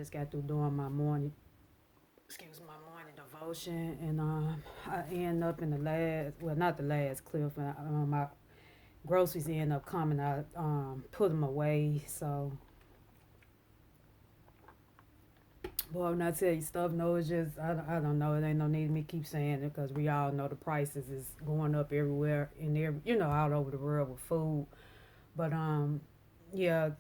just got through doing my morning devotion, and I end up in the last, well, not the last cliff, and my groceries end up coming. I put them away, so. Boy, when I tell you stuff, no, it's just, I don't know. It ain't no need me keep saying it because we all know the prices is going up everywhere in every, all over the world with food. But, yeah,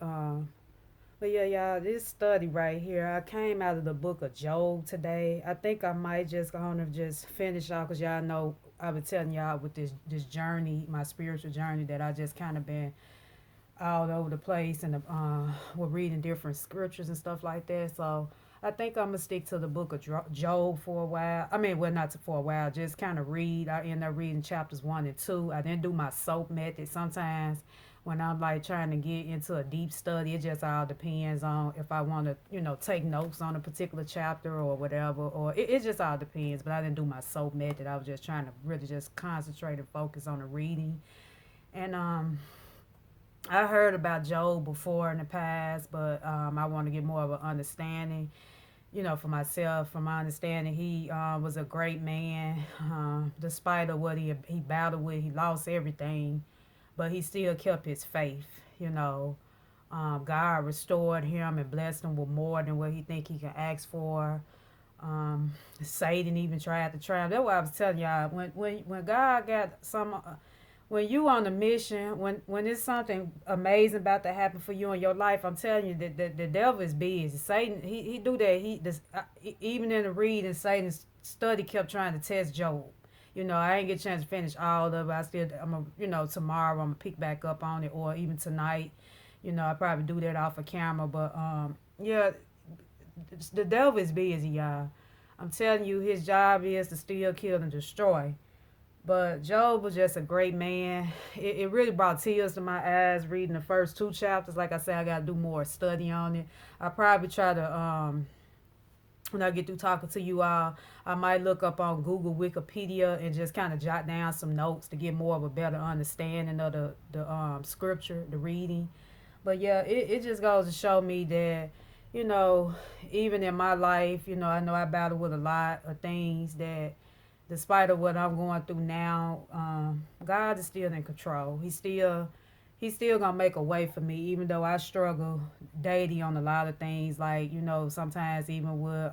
but yeah, y'all, this study right here, I came out of the book of Job today. I think I might just gonna just finish off because y'all know I've been telling y'all with this journey, my spiritual journey, that I just kind of been all over the place, and we're reading different scriptures and stuff like that. So I think I'm gonna stick to the book of Job for a while. I mean, well, not for a while, just kind of read. I end up reading chapters 1 and 2. I didn't do my soap method. Sometimes when I'm like trying to get into a deep study, it just all depends on if I want to, take notes on a particular chapter or whatever, or it just all depends. But I didn't do my soap method. I was just trying to really just concentrate and focus on the reading. And I heard about Job before in the past, but I want to get more of an understanding, for myself. From my understanding, he was a great man. Despite of what he battled with, he lost everything, but he still kept his faith. God restored him and blessed him with more than what he think he can ask for. Satan even tried to try him. That's what I was telling y'all. When God got some, when you on a mission, when it's something amazing about to happen for you in your life, I'm telling you that the devil is busy. Satan, he do that. Even in the reading, Satan's study kept trying to test Job. I ain't get a chance to finish all of it. Tomorrow I'm gonna pick back up on it, or even tonight. I probably do that off of camera, but yeah, the devil is busy, y'all. I'm telling you, his job is to steal, kill, and destroy. But Job was just a great man. It really brought tears to my eyes reading the first 2 chapters. Like I said, I got to do more study on it. I probably try to, when I get through talking to you all, I might look up on Google Wikipedia and just kind of jot down some notes to get more of a better understanding of the scripture, the reading. But yeah, it just goes to show me that, even in my life, I know I battle with a lot of things that, despite of what I'm going through now, God is still in control. He's still gonna make a way for me, even though I struggle daily on a lot of things. Like, sometimes even with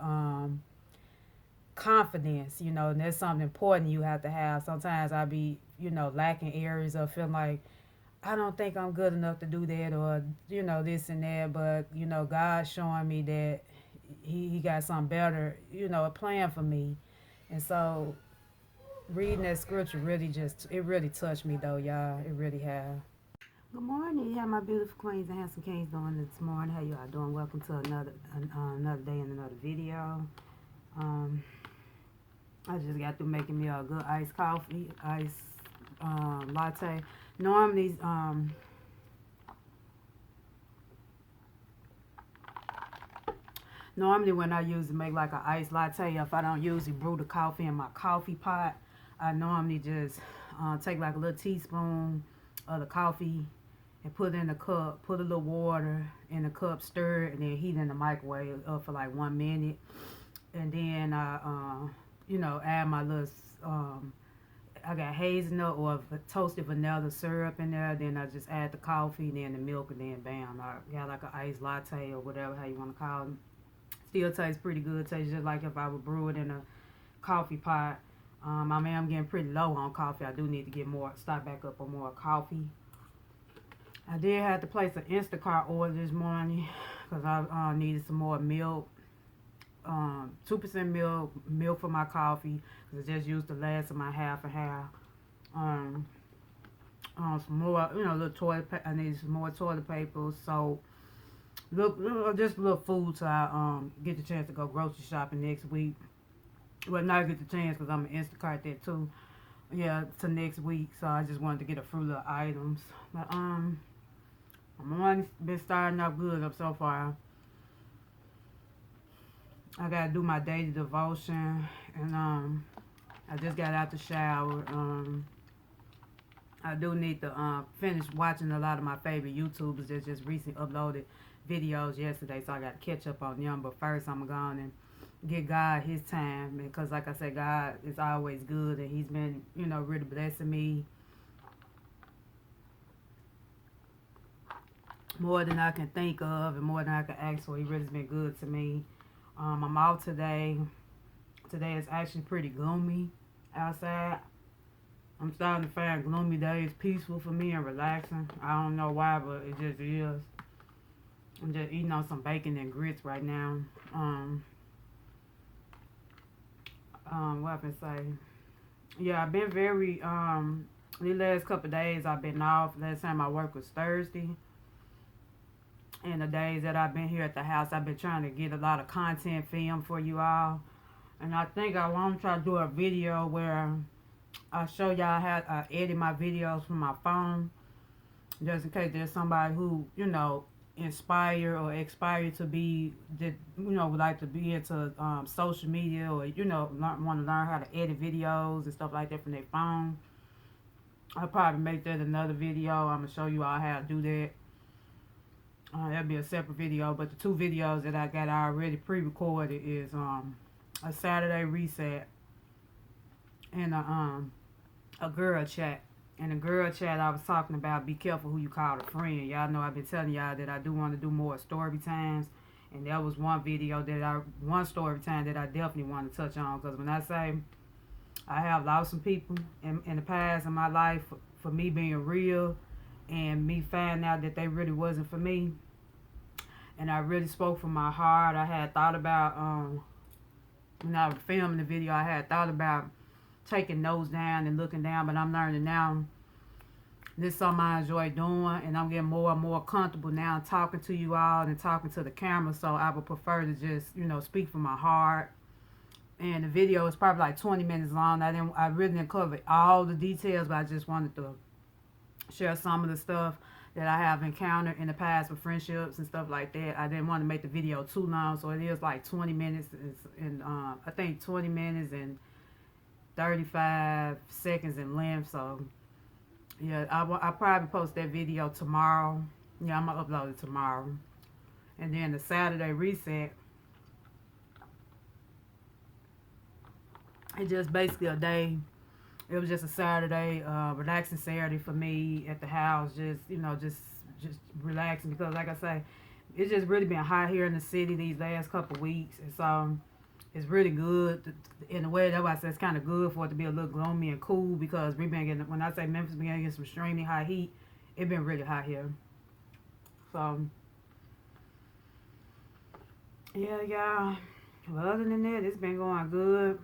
confidence, and that's something important you have to have. Sometimes I be, lacking areas of feeling like I don't think I'm good enough to do that, or this and that. But God's showing me that He got something better, a plan for me. And so reading that scripture really touched me though, y'all. It really have. Good morning, yeah, my beautiful queens and handsome kings doing this morning. How you all doing? Welcome to another day and another video. I just got through making me a good iced coffee, latte. Normally, Normally when I usually make like an iced latte, if I don't usually brew the coffee in my coffee pot, I normally just take like a little teaspoon of the coffee and put it in the cup, put a little water in the cup, stir it, and then heat in the microwave up for like 1 minute. And then I, add my little, I got hazelnut or toasted vanilla syrup in there. Then I just add the coffee, then the milk, and then bam, I got like an iced latte or whatever how you want to call it. Still tastes pretty good. Tastes just like if I would brew it in a coffee pot. I mean, I'm getting pretty low on coffee. I do need to get stock back up on more coffee. I did have to place an Instacart order this morning because I needed some more milk. 2% milk for my coffee because I just used the last of my half and half. Some more, little toilet paper. I needed some more toilet paper, soap. Just a little food till I get the chance to go grocery shopping next week. Well, not get the chance because I'm an Instacart that too. Yeah, to next week. So I just wanted to get a few little items. But I'm been starting out good up so far. I gotta do my daily devotion, and I just got out the shower. I do need to finish watching a lot of my favorite YouTubers that just recently uploaded videos yesterday, so I got to catch up on them. But first, I'm going and give God His time, because like I said, God is always good, and He's been, really blessing me more than I can think of and more than I can ask for. He really has been good to me. I'm out today. Today is actually pretty gloomy outside. I'm starting to find gloomy days peaceful for me and relaxing. I don't know why, but it just is. I'm just eating on some bacon and grits right now. What I can say? Yeah, I've been very, the last couple of days I've been off. Last time I worked was Thursday. And the days that I've been here at the house, I've been trying to get a lot of content filmed for you all. And I think I want to try to do a video where I show y'all how I edit my videos from my phone. Just in case there's somebody who, inspire or aspire to be, that, would like to be into social media, or, want to learn how to edit videos and stuff like that from their phone. I'll probably make that another video. I'm going to show you all how to do that. That'll be a separate video, but the two videos that I got already pre-recorded is a Saturday reset and a girl chat. In the girl chat, I was talking about be careful who you call a friend. Y'all know I've been telling y'all that I do want to do more story times, and that was one story time that I definitely want to touch on, because when I say I have lost some people in the past in my life for me being real, and me finding out that they really wasn't for me, and I really spoke from my heart. I had thought about, when I was filming the video, I had thought about taking notes down and looking down, but I'm learning now this is something I enjoy doing, and I'm getting more and more comfortable now talking to you all and talking to the camera, so I would prefer to just, speak from my heart. And the video is probably like 20 minutes long. I really didn't cover all the details, but I just wanted to share some of the stuff that I have encountered in the past with friendships and stuff like that. I didn't want to make the video too long, so it is like 20 minutes and I think 20 minutes and 35 seconds in length. So yeah, I'll probably post that video tomorrow. Yeah, I'm gonna upload it tomorrow. And then the Saturday reset, it's just basically a day. It was just a Saturday, relaxing Saturday for me at the house. Just relaxing, because like I say, it's just really been hot here in the city these last couple weeks, and so it's really good in a way. That's why I say it's kind of good for it to be a little gloomy and cool, because we've been getting, when I say Memphis been getting some extremely high heat, it's been really hot here. So yeah, y'all. Well, other than that, it's been going good.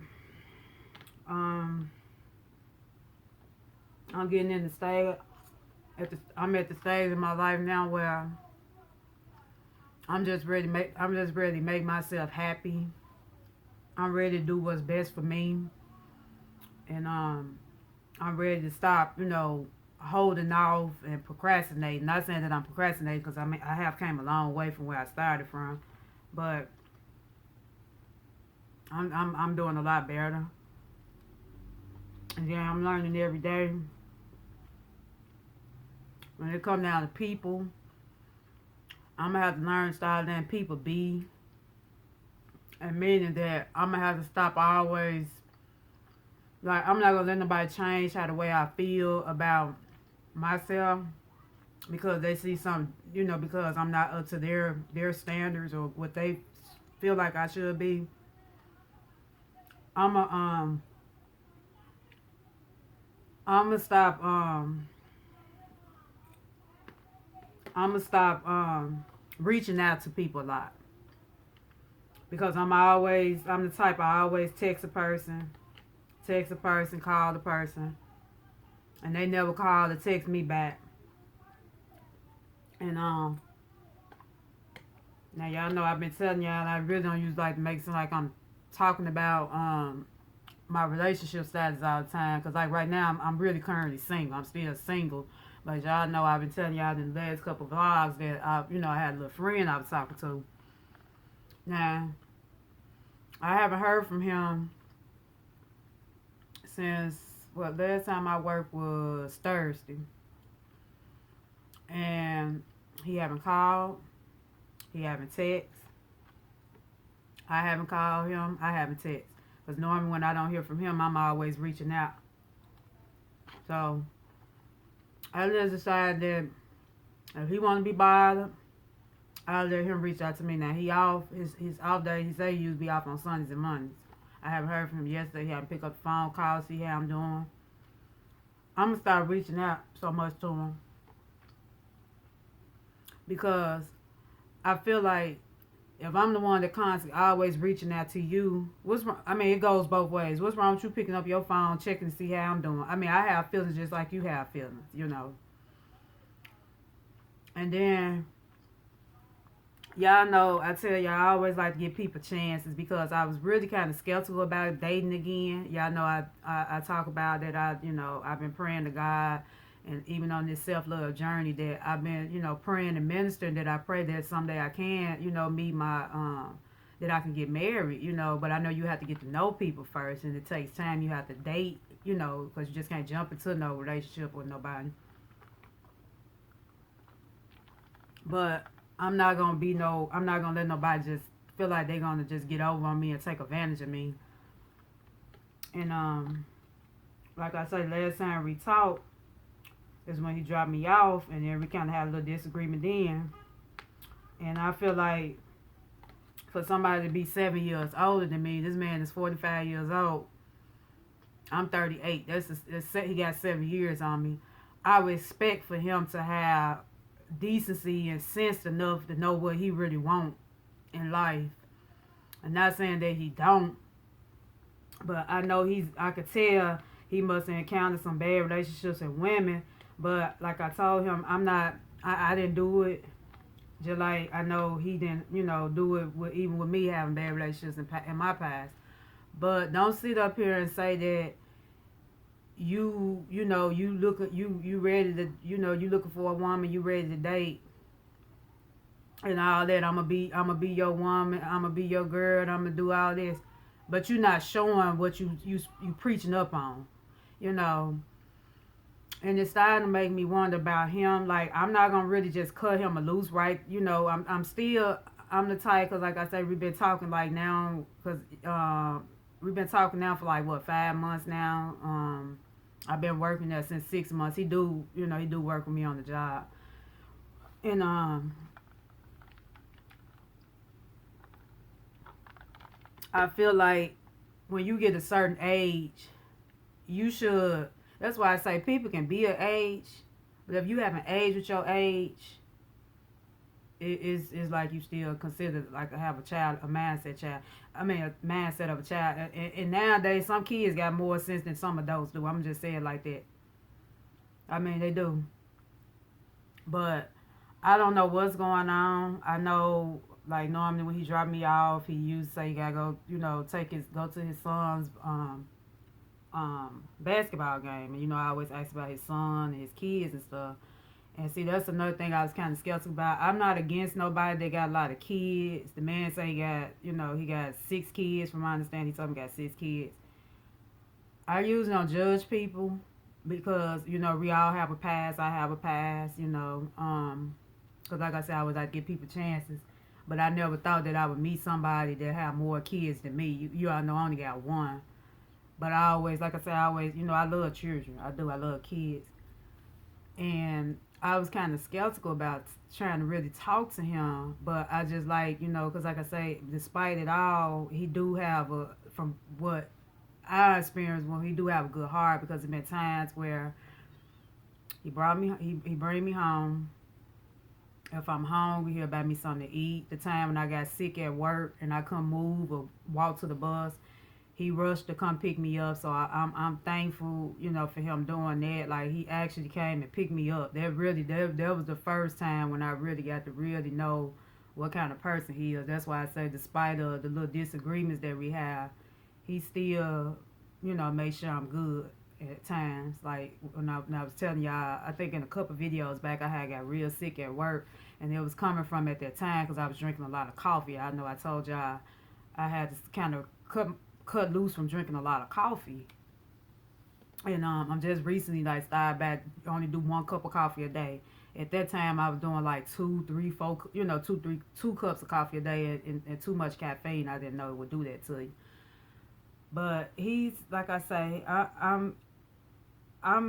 I'm getting in the stage. I'm at the stage in my life now where I'm just ready to make myself happy. I'm ready to do what's best for me, and I'm ready to stop, holding off and procrastinating. Not saying that I'm procrastinating, because I have came a long way from where I started from, but I'm doing a lot better. And yeah, I'm learning every day. When it comes down to people, I'm going to have to learn to start letting people be. And meaning that I'm going to have to stop always, like, I'm not going to let nobody change the way I feel about myself, because they see something, because I'm not up to their standards or what they feel like I should be. I'm gonna stop reaching out to people a lot, because I'm the type, I always text a person, call the person, and they never call or text me back. And now y'all know I've been telling y'all I really don't usually like to make it seem like I'm talking about my relationship status all the time, because like right now I'm really currently single. I'm still single, but y'all know I've been telling y'all in the last couple of vlogs that I had a little friend I was talking to. Now I haven't heard from him since, last time I worked was Thursday, and he haven't called, He haven't text. I haven't called him. I haven't text. Because normally when I don't hear from him, I'm always reaching out. So I just decided that if he want to be bothered, I'll let him reach out to me. Now he off. His off day. He say he used to be off on Sundays and Mondays. I haven't heard from him yesterday. He haven't picked up the phone, call, see how I'm doing. I'm gonna start reaching out so much to him because I feel like if I'm the one that constantly always reaching out to you, what's wrong? I mean, it goes both ways. What's wrong with you picking up your phone, checking to see how I'm doing? I mean, I have feelings just like you have feelings, you know. And then, y'all know, I tell y'all, I always like to give people chances because I was really kind of skeptical about dating again. Y'all know I talk about that. I've been praying to God. And even on this self-love journey that I've been, praying and ministering, that I pray that someday I can, meet my, that I can get married, but I know you have to get to know people first, and it takes time. You have to date, because you just can't jump into no relationship with nobody. But I'm not going to let nobody just feel like they're going to just get over on me and take advantage of me. And, like I said, last time we talked, is when he dropped me off, and then we kind of had a little disagreement then. And I feel like for somebody to be 7 years older than me, this man is 45 years old. I'm 38. He got 7 years on me. I would expect for him to have decency and sense enough to know what he really wants in life. I'm not saying that he don't, but I know I could tell he must have encountered some bad relationships with women. But like I told him, I didn't do it. Just like I know he didn't, do it even with me having bad relationships in my past. But don't sit up here and say that you ready to, you looking for a woman, you ready to date and all that. I'm gonna be your woman, I'm gonna be your girl, and I'm gonna do all this. But you're not showing what you preaching up on, And it's starting to make me wonder about him. Like, I'm not going to really just cut him a loose, right? I'm the type, because like I said, we've been talking like now, because we've been talking now for like, 5 months now. I've been working there since 6 months. He do work with me on the job. And, I feel like when you get a certain age, you should... That's why I say people can be an age, but if you haven't aged with your age, it's like you still consider like have a mindset of a child. And nowadays, some kids got more sense than some adults do. I'm just saying like that. I mean, they do. But I don't know what's going on. I know, like, normally when he dropped me off, he used to say he gotta go, go to his son's basketball game, and I always ask about his son and his kids and stuff. And see, that's another thing I was kind of skeptical about. I'm not against nobody that got a lot of kids. The man say he got 6 kids. From my understanding, he told me he got 6 kids. I usually don't judge people because we all have a past. I have a past, because like I said, I always like to give people chances. But I never thought that I would meet somebody that have more kids than me. You all know I only got 1. But I always, like I said, I love children. I do. I love kids. And I was kind of skeptical about trying to really talk to him. But I just because like I say, despite it all, he do have from what I experienced, he do have a good heart, because there's been times where he bring me home. If I'm hungry, he'll buy me something to eat. The time when I got sick at work and I couldn't move or walk to the bus, he rushed to come pick me up, so I'm thankful, for him doing that. Like, he actually came and picked me up. That was the first time when I really got to really know what kind of person he is. That's why I say, despite of the little disagreements that we have, he still, make sure I'm good at times. Like, when I was telling y'all, I think in a couple videos back, I had got real sick at work, and it was coming from at that time because I was drinking a lot of coffee. I know I told y'all I had to kind of cut loose from drinking a lot of coffee, and I'm just recently started back only do 1 cup of coffee a day, At that time, I was doing like 2, 3, 4, 2 cups of coffee a day, and too much caffeine. I didn't know it would do that to you. But he's like I say, I'm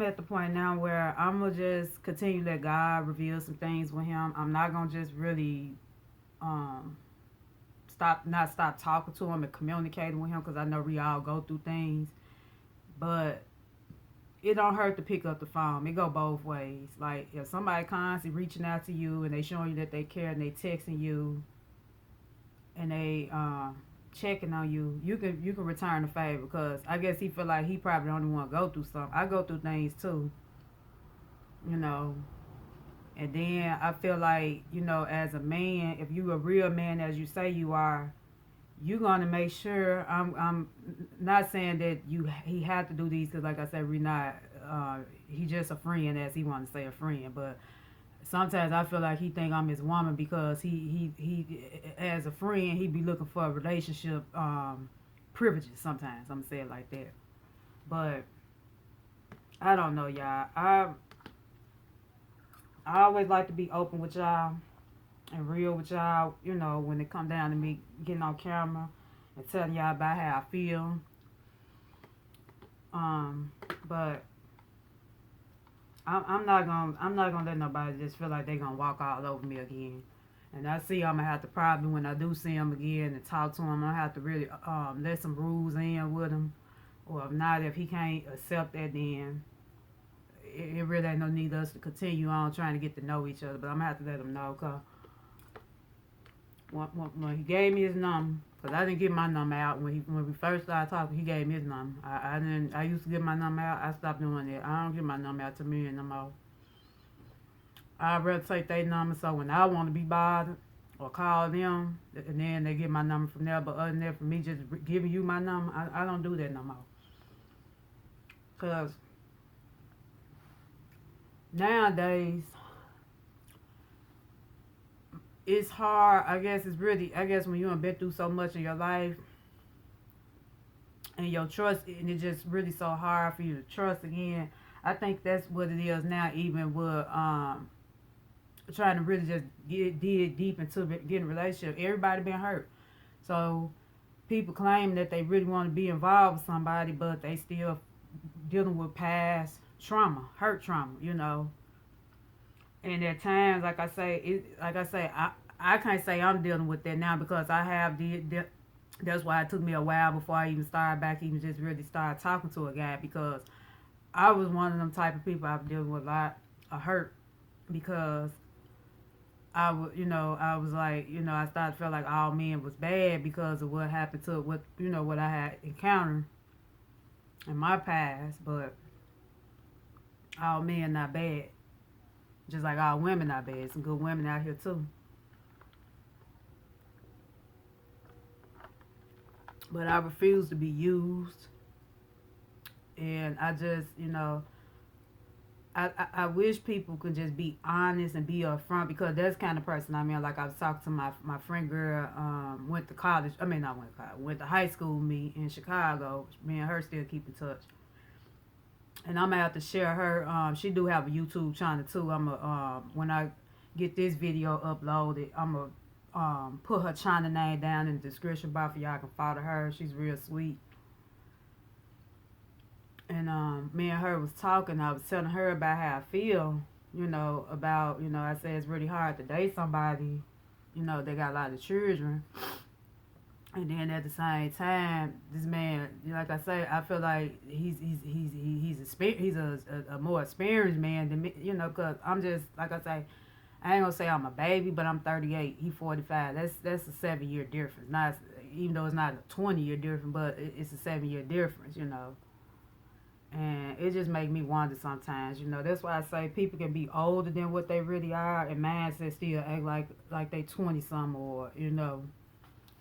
at the point now where I'm gonna just continue to let God reveal some things with him. I'm not gonna just really um stop talking to him and communicating with him, because I know we all go through things. But it don't hurt to pick up the phone. It go both ways. Like if somebody constantly reaching out to you and they showing you that they care and they texting you and they checking on you, you can return the favor, because I guess he feel like he probably don't even want to go through something. I go through things too, you know. And then I feel like, as a man, if you a real man as you say you are, you gonna make sure. I'm not saying that he had to do these, because like I said, we not. He just a friend, as he want to say, a friend. But sometimes I feel like he think I'm his woman, because he as a friend he be looking for a relationship privileges. Sometimes I'm gonna say it like that. But I don't know, y'all. I always like to be open with y'all and real with y'all, when it come down to me getting on camera and telling y'all about how I feel. But I'm not gonna let nobody just feel like they gonna walk all over me again. And I see I'm gonna have to probably, when I do see him again and talk to him, I'm gonna have to really let some rules in with him. Or if not, if he can't accept that, then it really ain't no need us to continue on trying to get to know each other. But I'm gonna have to let him know, cause when he gave me his number, because I didn't give my number out when we first started talking. He gave me his number. I used to give my number out. I stopped doing that. I don't give my number out to men no more. I'd rather take their number, so when I want to be bothered or call them, and then they get my number from there. But other than that, for me just giving you my number, I don't do that no more. Because nowadays, it's hard. I guess when you have been through so much in your life and your trust, and it's just really so hard for you to trust again. I think that's what it is now, even with trying to really just dig deep into getting a relationship. Everybody been hurt. So people claim that they really want to be involved with somebody, but they still dealing with past trauma, hurt trauma, And at times, like I say, I can't say I'm dealing with that now, because I have that's why it took me a while before I even just really started talking to a guy, because I was one of them type of people. I've dealing with a lot of hurt, because I was like, I started to feel like all men was bad because of what happened to what I had encountered in my past. But all men not bad. Just like all women not bad. Some good women out here too. But I refuse to be used. And I just, I wish people could just be honest and be upfront, because that's the kind of person I mean. Like I was talking to my friend girl, went to college. I mean, not went to college. Went to high school with me in Chicago. Me and her still keep in touch. And I'm gonna have to share her. She do have a YouTube channel too. When I get this video uploaded, I'm gonna put her channel name down in the description box for y'all can follow her. She's real sweet. And me and her was talking. I was telling her about how I feel, about, I said it's really hard to date somebody, they got a lot of children. And then at the same time, this man, like I say, I feel like he's a more experienced man than me, because I'm just, like I say, I ain't gonna say I'm a baby, but I'm 38. He 45. That's a 7-year difference. Not even though it's not a 20-year difference, but it's a 7-year difference, And it just make me wonder sometimes, That's why I say people can be older than what they really are, and mindset still act like they 20-something or,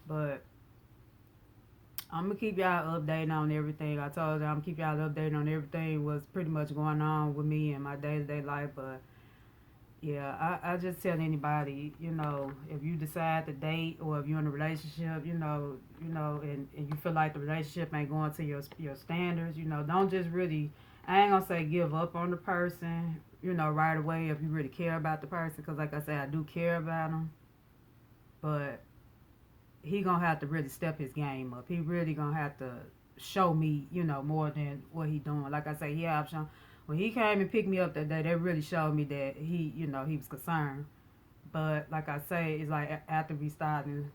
But I'm going to keep y'all updated on everything. I told you I'm going to keep y'all updated on everything what's pretty much going on with me in my day-to-day life. But, yeah, I just tell anybody, if you decide to date or if you're in a relationship, and you feel like the relationship ain't going to your standards, don't just really, I ain't going to say give up on the person, right away if you really care about the person. Because like I said, I do care about him. But he gonna have to really step his game up. He really gonna have to show me, more than what he doing. Like I say, yeah, I've shown. When he came and picked me up that day, that really showed me that he was concerned. But like I say, it's like after we started,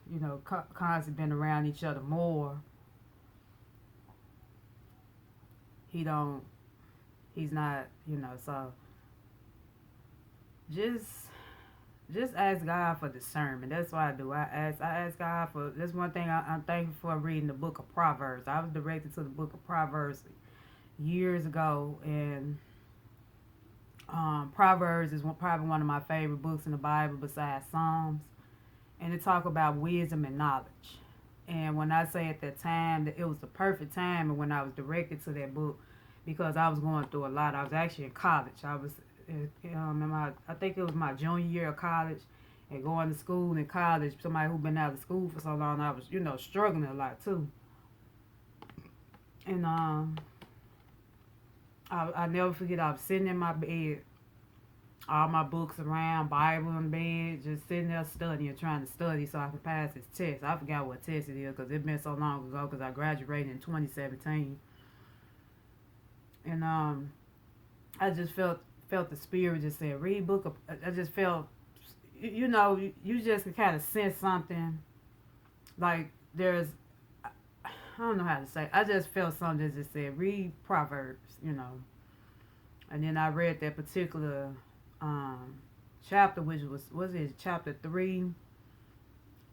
constantly been around each other more, he don't, he's not, so just just ask God for discernment. That's what I do. I ask God for. That's one thing I'm thankful for reading the book of Proverbs. I was directed to the book of Proverbs years ago, and Proverbs is probably one of my favorite books in the Bible besides Psalms, and it talk about wisdom and knowledge. And when I say at that time that it was the perfect time, and when I was directed to that book, because I was going through a lot. I was actually in college. I was, I think it was my junior year of college, and going to school in college. Somebody who been out of school for so long, I was, struggling a lot too. And I never forget. I was sitting in my bed, all my books around, Bible in bed, just sitting there studying, trying to study so I could pass this test. I forgot what test it is because it's been so long ago because I graduated in 2017. And I just felt the spirit just said, read book of, I just felt, you just can kind of sense something, like there's, I don't know how to say, I just felt something that just said, read Proverbs. And then I read that particular chapter, which was it chapter 3,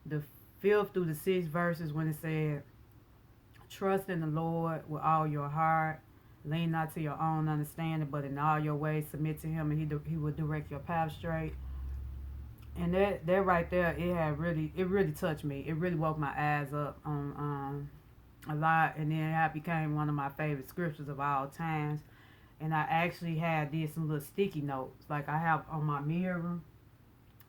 the 5th through the 6th verses, when it said, trust in the Lord with all your heart, lean not to your own understanding, but in all your ways submit to him, and he will direct your path straight. And that right there, it really touched me. It really woke my eyes up on a lot, and then it became one of my favorite scriptures of all times. And I actually did some little sticky notes, like I have on my mirror.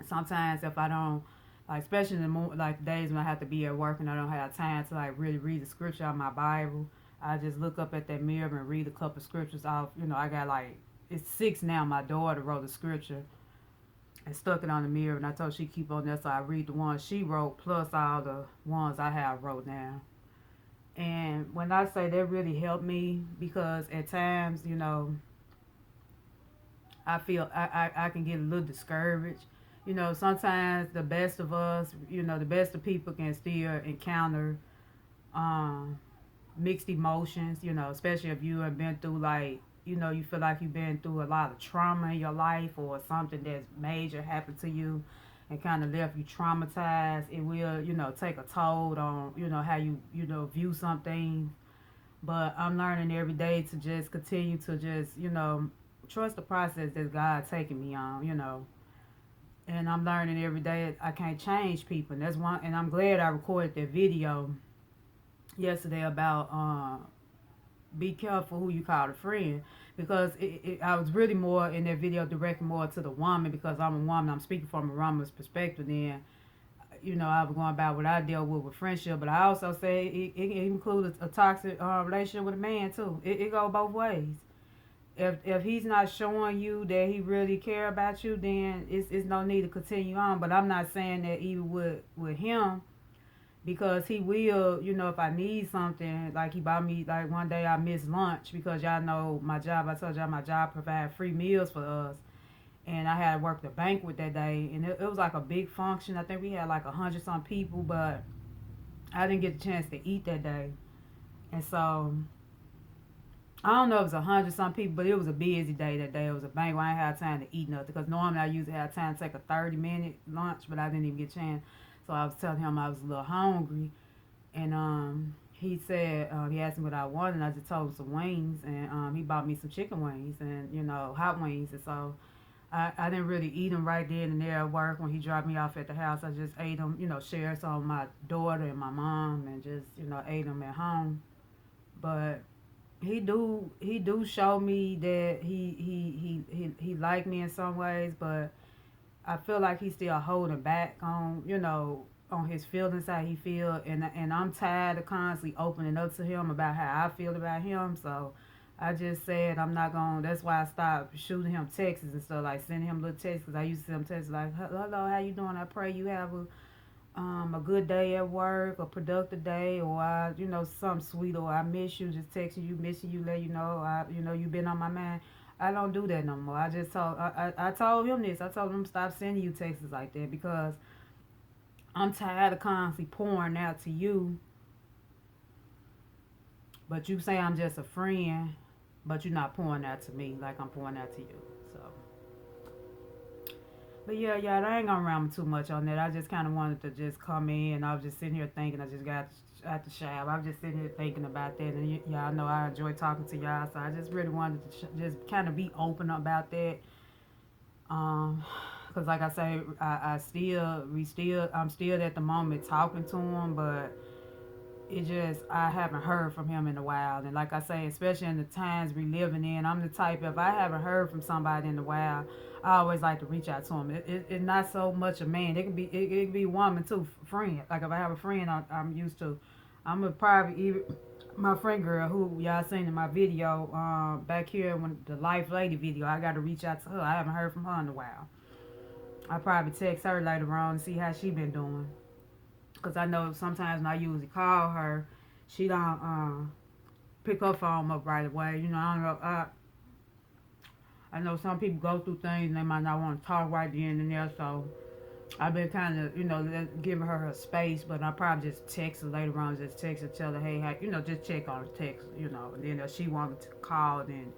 Sometimes if I don't, like especially in the like days when I have to be at work and I don't have time to like really read the scripture out of my Bible, I just look up at that mirror and read a couple scriptures off. I got like, it's 6 now. My daughter wrote a scripture and stuck it on the mirror, and I told her she keep on there, so I read the ones she wrote plus all the ones I have wrote down. And when I say that really helped me, because at times, I feel I can get a little discouraged. Sometimes the best of us, the best of people can still encounter mixed emotions, especially if you have been through like, you feel like you've been through a lot of trauma in your life, or something that's major happened to you and kind of left you traumatized. It will, take a toll on, how you, view something. But I'm learning every day to just continue to just, trust the process that God's taking me on, And I'm learning every day I can't change people. And that's one, and I'm glad I recorded that video yesterday about be careful who you call a friend, because I was really more in that video directed more to the woman, because I'm a woman. I'm speaking from a woman's perspective. Then, I was going about what I deal with friendship, but I also say it includes a toxic relationship with a man too. It goes both ways. If he's not showing you that he really care about you, then it's no need to continue on. But I'm not saying that even with him, because he will, if I need something, like he bought me, like one day I missed lunch because y'all know my job, I told y'all my job provide free meals for us, and I had to work the banquet that day, and it was like a big function. I think we had like 100 some people, but I didn't get the chance to eat that day. And so I don't know if it was 100 some people, but it was a busy day that day. It was a banquet. I didn't have time to eat nothing, because normally I usually have time to take a 30-minute lunch, but I didn't even get a chance. So I was telling him I was a little hungry, and he said, he asked me what I wanted, and I just told him some wings, and he bought me some chicken wings and, hot wings. And so I didn't really eat them right then and there at work. When he dropped me off at the house, I just ate them, shared some with my daughter and my mom, and just, ate them at home. But he do show me that he liked me in some ways, but I feel like he's still holding back on, on his feelings, how he feel, and I'm tired of constantly opening up to him about how I feel about him. So I just said I'm not going to, that's why I stopped shooting him texts and stuff, like sending him little texts, because I used to send him texts like, hello, how you doing? I pray you have a good day at work, a productive day, or something sweet, or I miss you, just texting you, missing you, let you know, you've been on my mind. I don't do that no more. I told him this. I told him stop sending you texts like that because I'm tired of constantly pouring out to you. But you say I'm just a friend, but you're not pouring out to me like I'm pouring out to you. So, but yeah, I ain't gonna ramble too much on that. I just kind of wanted to just come in. I was just sitting here thinking. I just got out the shower. I was just sitting here thinking about that, and y'all know I enjoy talking to y'all. So I just really wanted to just kind of be open about that. Cause like I say, I'm still at the moment talking to him, but it just, I haven't heard from him in a while. And like I say, especially in the times we living in, I'm the type, if I haven't heard from somebody in a while, I always like to reach out to him. It's not so much a man. It can be a woman too, friend. Like if I have a friend I'm used to, I'm a private, even my friend girl who y'all seen in my video back here, when the Life Lady video, I got to reach out to her. I haven't heard from her in a while. I probably text her later on and see how she been doing. Because I know sometimes when I usually call her, she don't pick her phone up right away. I don't know. I know some people go through things and they might not want to talk right then and there. So I've been kind of, giving her space. But I probably just text her later on. Just text her, tell her, hey, just check on the text, And then if she wanted to call, then,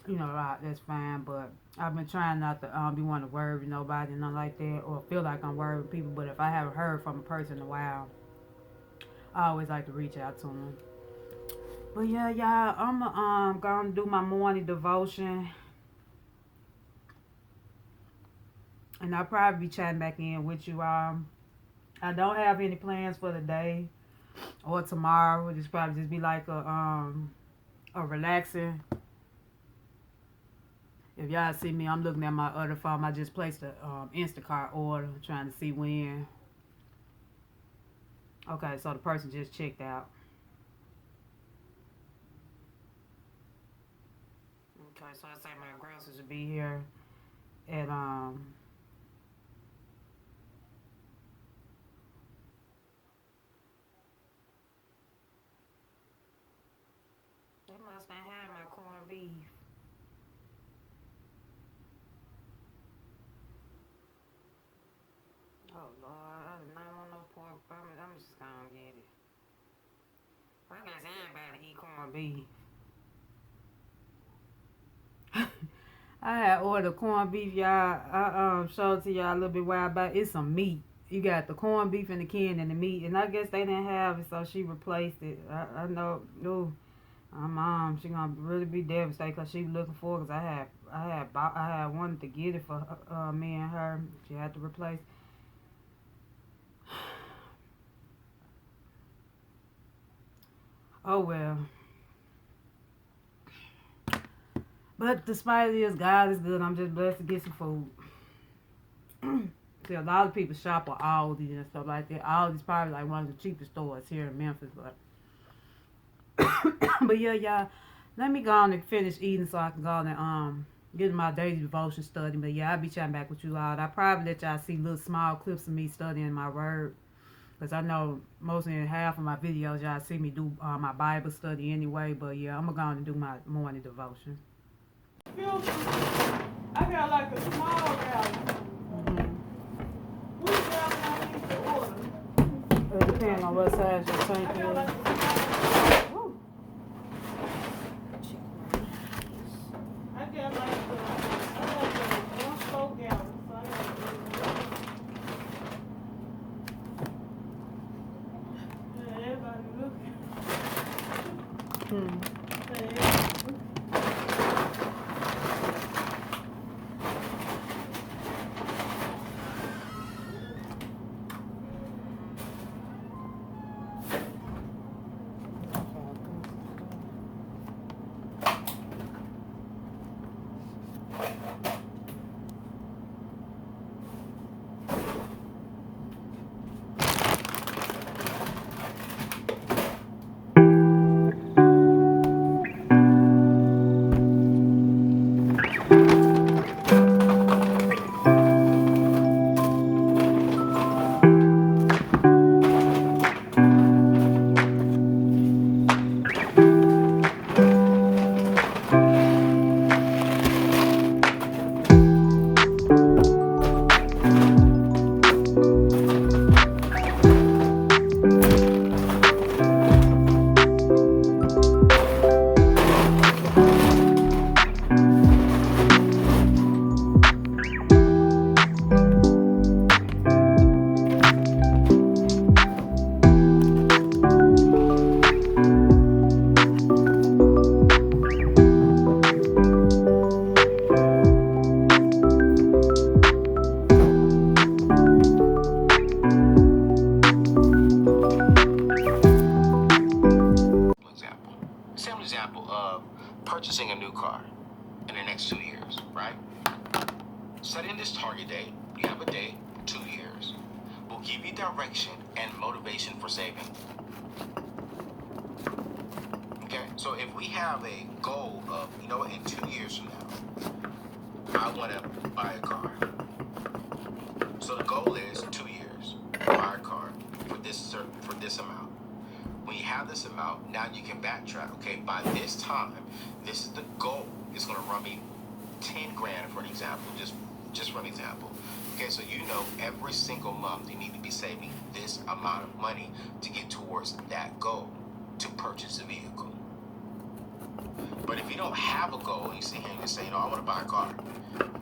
that's fine. But I've been trying not to be wanting to worry with nobody, nothing like that, or feel like I'm worried with people. But if I haven't heard from a person in a while, I always like to reach out to them. But yeah, y'all, I'm gonna do my morning devotion, and I'll probably be chatting back in with you. I don't have any plans for the day or tomorrow. It'll just probably just be like a relaxing. If y'all see me, I'm looking at my other phone. I just placed a Instacart order, trying to see when. Okay, so the person just checked out. Okay, so I say my groceries will be here at they must not have my corned beef. Oh Lord, I do not want no pork. I'm just gonna get it. I guess anybody eat corned beef. I had ordered corned beef, y'all. I showed it to y'all a little bit while back. It's some meat. You got the corned beef in the can and the meat, and I guess they didn't have it, so she replaced it. I know. Ooh, my mom, she gonna really be devastated because she looking for it. Cause I had wanted to get it for me and her. She had to replace. Oh well. But despite this, God is good. I'm just blessed to get some food. See, a lot of people shop at Aldi and stuff like that. Aldi's probably like one of the cheapest stores here in Memphis. But yeah, y'all, let me go on and finish eating so I can go on and get my daily devotion study. But yeah, I'll be chatting back with you all. I'll probably let y'all see little small clips of me studying my word. Because I know mostly in half of my videos, y'all see me do my Bible study anyway. But yeah, I'm going to go on and do my morning devotion. I got like a small gallon. Which gallon I need to order? It depends on what size your tank is. I got like a small. I got like a 1 gallon. So I got to everybody looking. purchasing a new car in the next 2 years, right? Setting this target date, you have a date, 2 years, will give you direction and motivation for saving. Okay, so if we have a goal of, you know what, in 2 years from now, I want to buy a car. So the goal is 2 years, buy a car for this amount. When you have this amount, now you can backtrack. Okay, by this time, this is the goal. It's going to run me 10 grand, for an example, just for an example. Okay, so you know every single month you need to be saving this amount of money to get towards that goal to purchase a vehicle. But if you don't have a goal, you sit here and you say, I want to buy a car.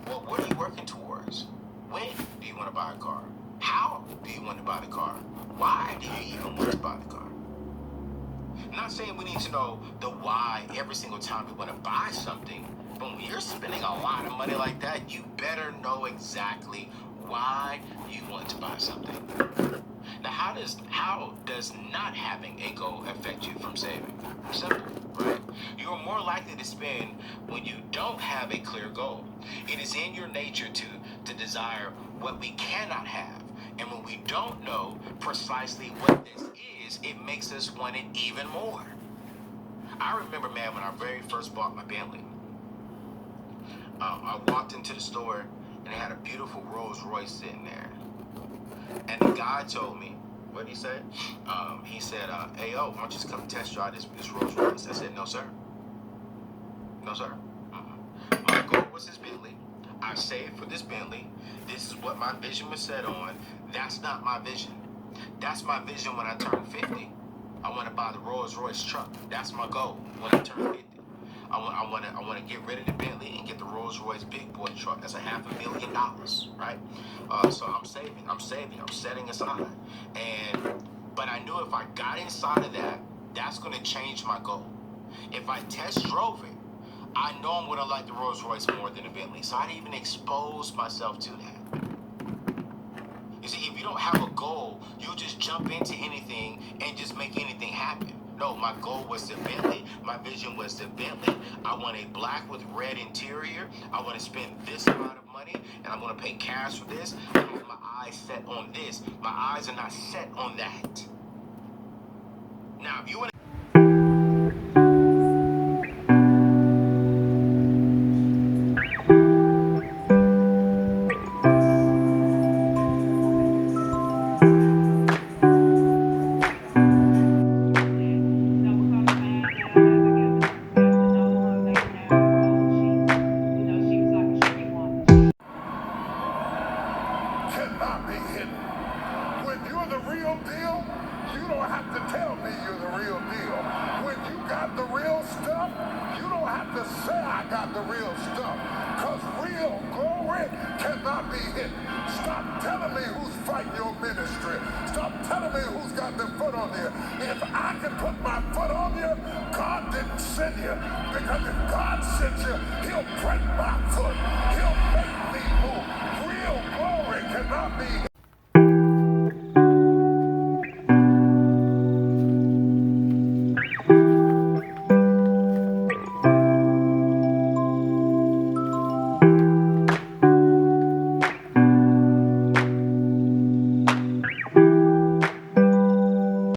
Well, what are you working towards? When do you want to buy a car? How do you want to buy the car? Why do you even want to buy the car? I'm not saying we need to know the why every single time we want to buy something, but when you're spending a lot of money like that, you better know exactly why you want to buy something. Now, how does not having a goal affect you from saving? Simple, right? You are more likely to spend when you don't have a clear goal. It is in your nature to desire what we cannot have. And when we don't know precisely what this is, it makes us want it even more. I remember, man, when I very first bought my Bentley, I walked into the store and they had a beautiful Rolls Royce sitting there. And the guy told me, what did he say? He said, hey, why don't you just come test drive this Rolls Royce? I said, no, sir. No, sir. My goal was this Bentley. I saved for this Bentley. This is what my vision was set on. That's not my vision. That's my vision when I turn 50. I want to buy the Rolls Royce truck. That's my goal when I turn 50. I want to get rid of the Bentley and get the Rolls Royce big boy truck. That's $500,000, right? So I'm saving, I'm setting aside. But I knew if I got inside of that, that's going to change my goal. If I test drove it, I know I'm going to like the Rolls Royce more than the Bentley. So I didn't even expose myself to that. You see, if you don't have a goal, you just jump into anything and just make anything happen. No, my goal was the Bentley. My vision was the Bentley. I want a black with red interior. I want to spend this amount of money, and I'm going to pay cash for this. I have my eyes set on this. My eyes are not set on that. Now, if you want to... Stop telling me who's fighting your ministry. Stop telling me who's got them